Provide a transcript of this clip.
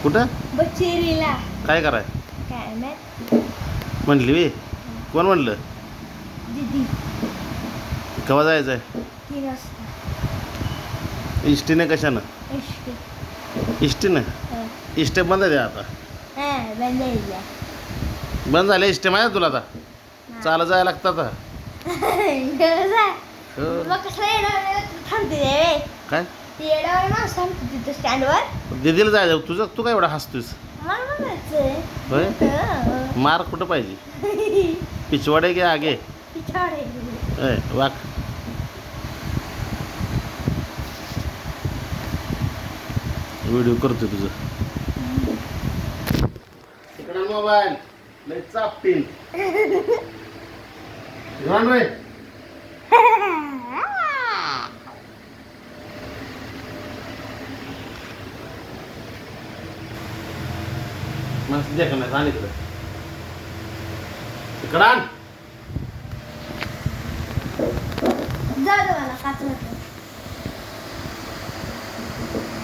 कुठं बचेरीला. काय कराय काय माहित. म्हणली वे कोण म्हणलं दीदी केव्हा जायचं 3 वाजता. आहे इष्टीने कशानं इष्टी. इष्टीनं इष्टे बंद आहे आता बंद आहे. बंद झाले इष्टे माहिती तुला आता चालत जायला लागतं आता हो. मग कसं येणार थांबते रे. काय येणार माणूस थांबते तिथं स्टँडवर. दिदीला जायचं तुझं तू काय एवढा हसतोस मला म्हणायचंय होय मार कुठं पाहिजे पिछवाडे गे आगे होय वाक व्हिडिओ करतोय तुझं इकडं मोबाईल लय चापतील घाण रे माणसं द्या का नाही सांगितलं इकडं आण जा मला 5 वाजता.